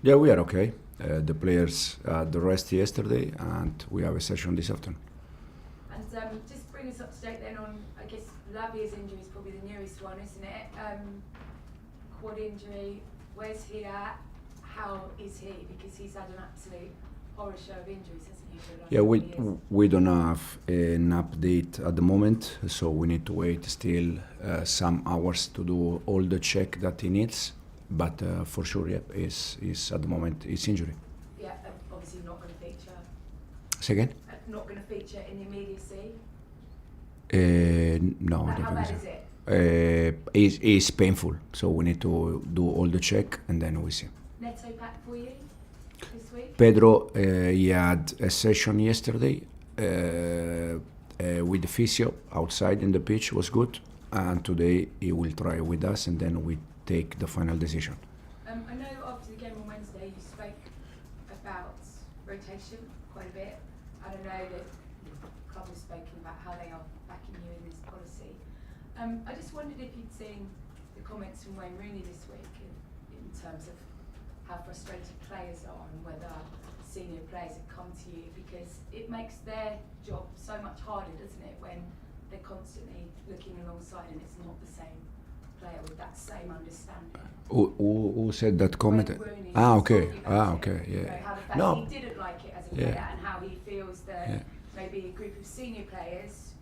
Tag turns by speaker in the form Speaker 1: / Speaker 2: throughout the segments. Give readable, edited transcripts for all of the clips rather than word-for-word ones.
Speaker 1: Yeah, we are okay. The players had the rest yesterday, and we have a session this afternoon.
Speaker 2: And just bring us up to date then on, I guess, Lavia's injury is probably the newest one, isn't it? Quad injury, where's he at? How is he? Because he's had an absolute horror show of injuries, hasn't he?
Speaker 1: Yeah, we don't have an update at the moment, so we need to wait still some hours to do all the check that he needs. But for sure, yeah, is at the moment his injury.
Speaker 2: Yeah, obviously not going to feature.
Speaker 1: Say again?
Speaker 2: Not going to feature in the immediacy.
Speaker 1: No, I
Speaker 2: How
Speaker 1: don't
Speaker 2: bad
Speaker 1: think
Speaker 2: is
Speaker 1: so.
Speaker 2: it?
Speaker 1: It's painful, so we need to do all the check and then we see.
Speaker 2: Neto back for you this week?
Speaker 1: Pedro, he had a session yesterday with the physio outside in the pitch, was good, and today he will try with us and then we take the final decision.
Speaker 2: I know after the game on Wednesday you spoke about rotation quite a bit, and I know that the club has spoken about how they are backing you in this policy. I just wondered if you'd seen the comments from Wayne Rooney this week in terms of how frustrated players are and whether senior players have come to you, because it makes their job so much harder, doesn't it, when they're constantly looking alongside and it's not the same player with that same understanding.
Speaker 1: Who said that comment?
Speaker 2: Rooney
Speaker 1: Okay.
Speaker 2: okay,
Speaker 1: Yeah.
Speaker 2: You know, how the fact
Speaker 1: No.
Speaker 2: he didn't like it as a player and how he feels that maybe a group of senior players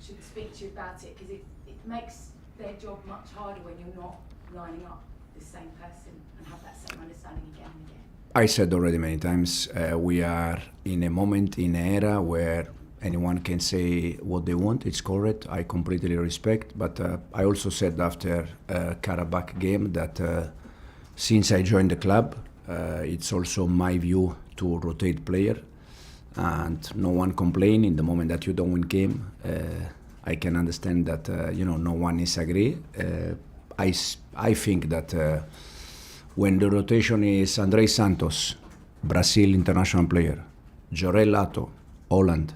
Speaker 2: should speak to you about it, because it makes their job much harder when you're not lining up the same person and have that same understanding again and again.
Speaker 1: I said already many times, we are in a moment, in an era where anyone can say what they want. It's correct. I completely respect. But I also said after Karabakh game that since I joined the club, it's also my view to rotate player, and no one complain in the moment that you don't win game. I can understand that no one is agree. I think that when the rotation is Andrei Santos, Brazil international player, Jorel Lato, Holland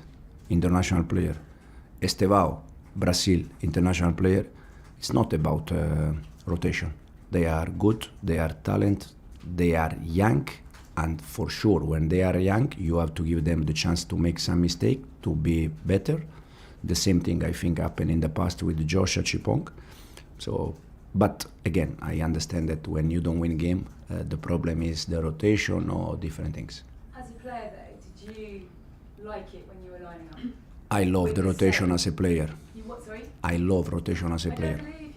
Speaker 1: international player, Estevao, Brazil international player, it's not about rotation. They are good, they are talent, they are young, and for sure when they are young you have to give them the chance to make some mistake to be better. The same thing I think happened in the past with Joshua Chipong. So, but again, I understand that when you don't win game, the problem is the rotation or different things.
Speaker 2: As a player though, did you like it when you were lining up?
Speaker 1: I love
Speaker 2: With
Speaker 1: the
Speaker 2: the
Speaker 1: rotation
Speaker 2: same-
Speaker 1: as a player.
Speaker 2: You what, sorry?
Speaker 1: I love rotation as a
Speaker 2: I
Speaker 1: player.
Speaker 2: don't believe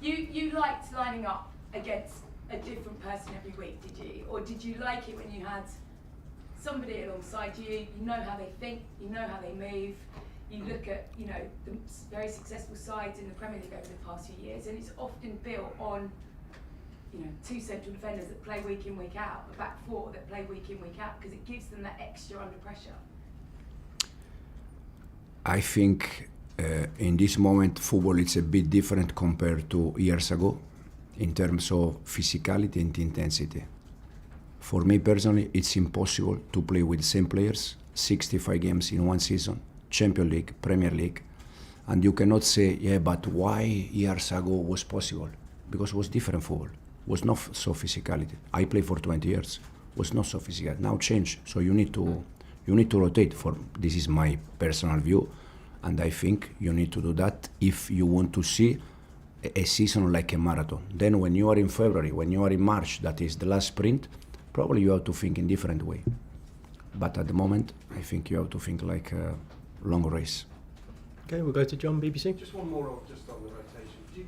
Speaker 2: you. You liked lining up against a different person every week, did you? Or did you like it when you had somebody alongside you, you know how they think, you know how they move, you look at, the very successful sides in the Premier League over the past few years, and it's often built on, two central defenders that play week in, week out, a back four that play week in, week out, because it gives them that extra under pressure.
Speaker 1: I think in this moment football is a bit different compared to years ago in terms of physicality and intensity. For me personally, it's impossible to play with the same players 65 games in one season, Champions League, Premier League, and you cannot say, yeah, but why years ago was possible? Because it was different football, it was not so physicality. I played for 20 years, was not so physical. Now change, so you need to rotate. This is my personal view, and I think you need to do that if you want to see a season like a marathon. Then when you are in February, when you are in March, that is the last sprint, probably you have to think in different way. But at the moment, I think you have to think like a long race.
Speaker 3: Okay, we'll go to John, BBC.
Speaker 4: Just one more just on the rotation.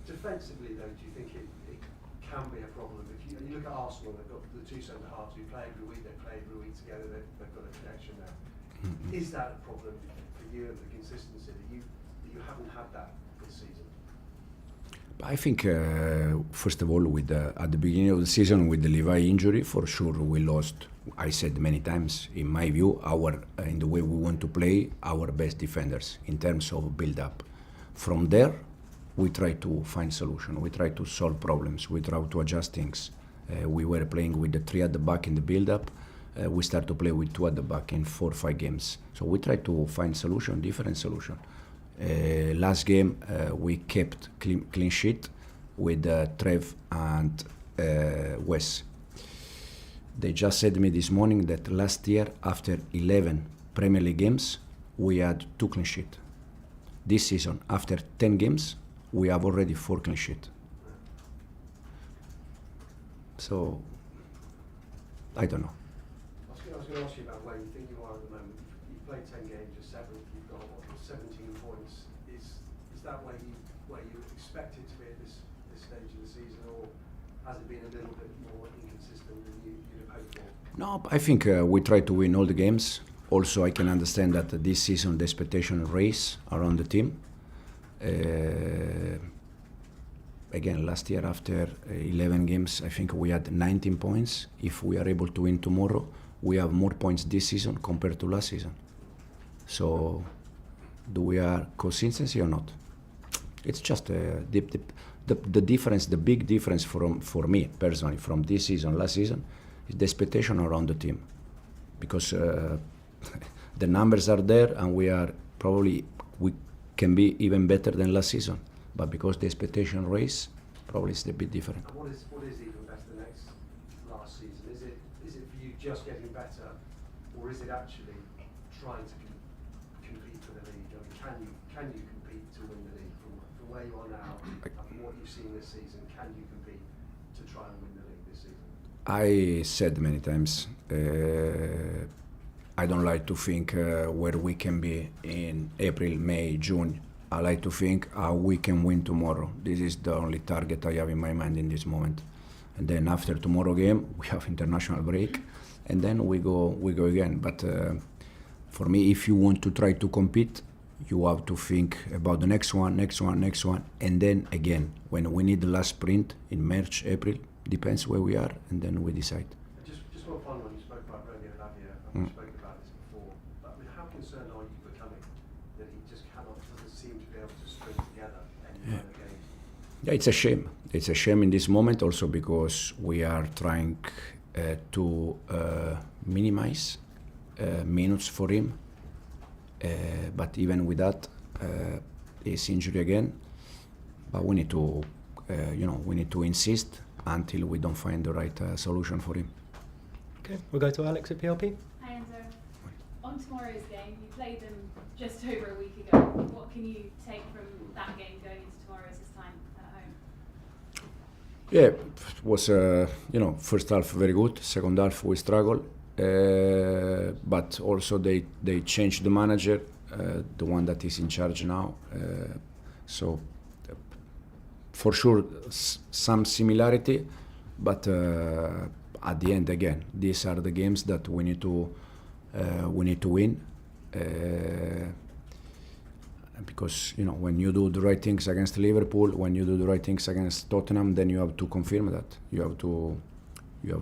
Speaker 4: Defensively, though, do you think it can be a problem? If you look at Arsenal, they've got the two centre-halves who play every week, they play every week together, they've got a connection there. Mm-hmm. Is that a problem for you, the consistency, that you haven't had that this season?
Speaker 1: I think, first of all, at the beginning of the season with the Levi injury, for sure we lost. I said many times, in my view, in the way we want to play, our best defenders in terms of build-up. From there, we try to find solution. We try to solve problems. We try to adjust things. We were playing with the 3 at the back in the build-up. We start to play with 2 at the back in 4 or 5 games. So we try to find solution, different solution. Last game we kept clean sheet with Trev and Wes. They just said to me this morning that last year, after 11 Premier League games, we had 2 clean sheets. This season, after 10 games, we have already 4 clean sheets. So, I don't know.
Speaker 4: I was going to ask you about where you think you are at the moment. You've played 10 games, you're 7th, you've got 17 points. Is that where you expected to be at this stage of the season, or has it been a little bit more inconsistent than you'd have hoped for?
Speaker 1: No, I think we try to win all the games. Also, I can understand that this season the expectation raise around the team. Again, last year after 11 games, I think we had 19 points. If we are able to win tomorrow, we have more points this season compared to last season. So, do we are consistency or not? It's just the difference, the big difference for me personally from this season, last season, is the expectation around the team. Because the numbers are there and we can be even better than last season. But because the expectation raise, probably it's a bit different.
Speaker 4: And what is even better next last season? Is it for you just getting better, or is it actually trying to compete for the league? I mean, can you compete to win the league from where you are now and from what you've seen this season? Can you compete to try and win the league this season?
Speaker 1: I said many times, I don't like to think where we can be in April, May, June. I like to think how we can win tomorrow. This is the only target I have in my mind in this moment. And then after tomorrow game, we have international break, and then we go again. But for me, if you want to try to compete, you have to think about the next one, and then again, when we need the last sprint in March, April, depends where we are, and then we decide.
Speaker 4: Just one final one. You spoke about Romeo Lavia, and we spoke about this before. But I mean, how concerned are you becoming that he just doesn't seem to be able to string together any kind of games?
Speaker 1: Yeah, it's a shame. It's a shame in this moment also because we are trying to minimize minutes for him. But even with that, he's injured again. But we need to, we need to insist until we don't find the right solution for him.
Speaker 3: Okay, we'll go to Alex at PLP.
Speaker 2: Hi Enzo. On tomorrow's game, you played them just over a week ago. What can you take from that game going into tomorrow's this time at home?
Speaker 1: Yeah, it was first half very good. Second half we struggled, but also they changed the manager, the one that is in charge now. So for sure some similarity, but at the end again, these are the games that we need to win. Because when you do the right things against Liverpool, when you do the right things against Tottenham, then you have to confirm that. You have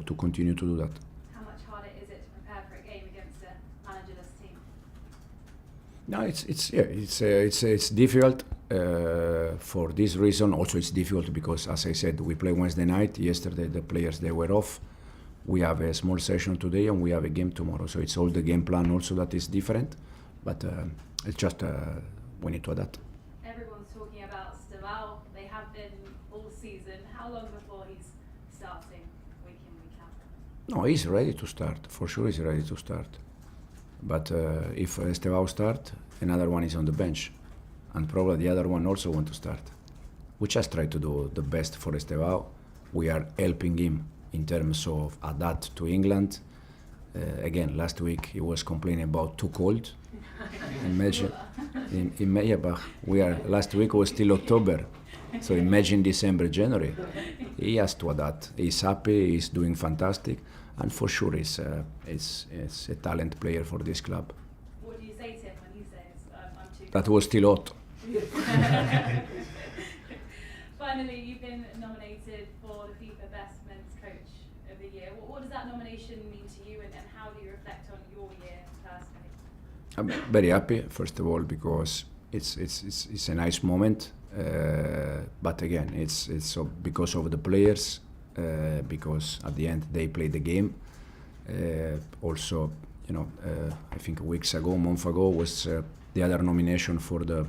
Speaker 1: to continue to do that.
Speaker 2: How much harder is it to prepare for a game against a managerless team?
Speaker 1: No, it's difficult for this reason. Also, it's difficult because, as I said, we play Wednesday night. Yesterday, the players they were off. We have a small session today, and we have a game tomorrow. So it's all the game plan also that is different. But it's just. We need to adapt.
Speaker 2: Everyone's talking about Estevao. They have been all season. How long before he's starting week in, week out?
Speaker 1: No, he's ready to start. For sure he's ready to start. But if Estevao start, another one is on the bench. And probably the other one also want to start. We just try to do the best for Estevao. We are helping him in terms of adapt to England. Again, last week he was complaining about too cold. Imagine, last week was still October, so imagine December, January. He has to adapt. He's happy. He's doing fantastic, and for sure, he's a talent player for this club.
Speaker 2: What do you say to him when he says, "I'm too"?
Speaker 1: That was still hot.
Speaker 2: Finally, you've been nominated for the FIFA Best Men's Coach of the Year. What does that nomination mean to you, and how do you reflect on your year personally?
Speaker 1: I'm very happy, first of all, because it's a nice moment. But again, it's because of the players, because at the end they play the game. Also, I think a month ago was the other nomination for the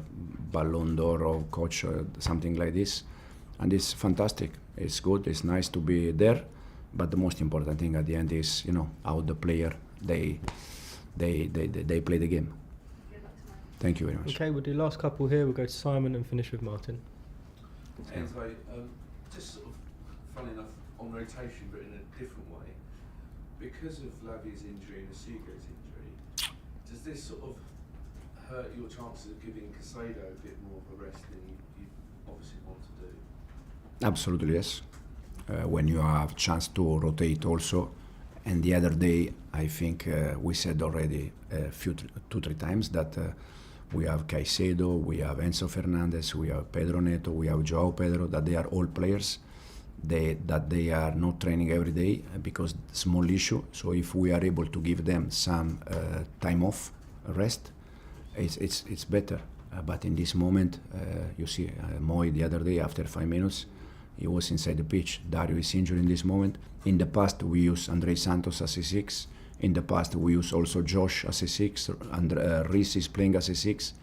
Speaker 1: Ballon d'Or or coach, something like this, and it's fantastic. It's good. It's nice to be there, but the most important thing at the end is, you know, how the player they play the game. Thank you very much.
Speaker 3: Okay, we'll do last couple here. We'll go to Simon and finish with Martin.
Speaker 5: Enzo, just sort of, funny enough, on rotation, but in a different way, because of Lavia's injury and Asugo's injury, does this sort of hurt your chances of giving Casado a bit more of a rest than you obviously want to do?
Speaker 1: Absolutely, yes. When you have chance to rotate also, and the other day, I think we said already two, three times that we have Caicedo, we have Enzo Fernandez, we have Pedro Neto, we have Joao Pedro, that they are all players that they are not training every day because small issue. So if we are able to give them some time off, rest, it's better. But in this moment, you see Moy the other day after 5 minutes, he was inside the pitch. Dario is injured in this moment. In the past, we use Andrei Santos as a 6. In the past, we use also Josh as a 6, and Reece is playing as a 6.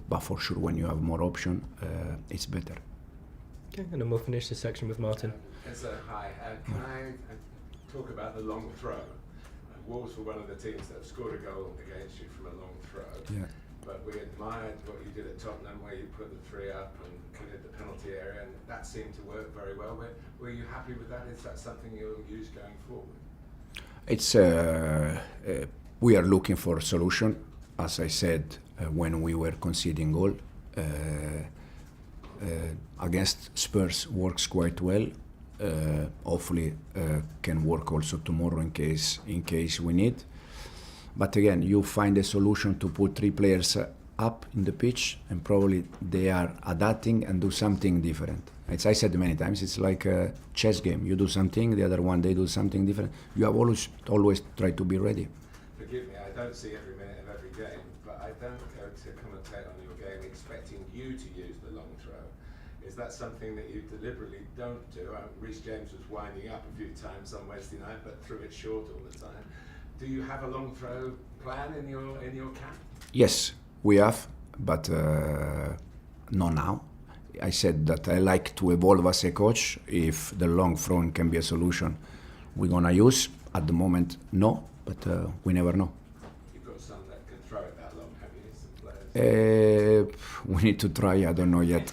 Speaker 1: But for sure, when you have more option, it's better.
Speaker 3: Okay, and then we'll finish this section with Martin.
Speaker 6: Enzo, hi. Can I talk about the long throw? Wolves were one of the teams that have scored a goal against you from a long throw.
Speaker 1: Yeah.
Speaker 6: But we admired what you did at Tottenham, where you put the 3 up and cleared the penalty area, and that seemed to work very well. Were you happy with that? Is that something you'll use going forward?
Speaker 1: It's we are looking for a solution. As I said, when we were conceding goal against Spurs, works quite well. Hopefully, can work also tomorrow in case we need. But again, you find a solution to put 3 players up in the pitch, and probably they are adapting and do something different. As I said many times, it's like a chess game. You do something, the other one they do something different. You have always try to be ready.
Speaker 6: Forgive me, I don't see every minute of every game, but I don't go to commentate on your game expecting you to use the long throw. Is that something that you deliberately don't do? Reece James was winding up a few times on Wednesday night, but threw it short all the time. Do you have a long throw plan in your camp?
Speaker 1: Yes, we have, but not now. I said that I like to evolve as a coach. If the long throw can be a solution, we're gonna use. At the moment, no, but we never know.
Speaker 6: You've got some that can throw it that long, have you? Some players.
Speaker 1: We need to try. I don't know yet.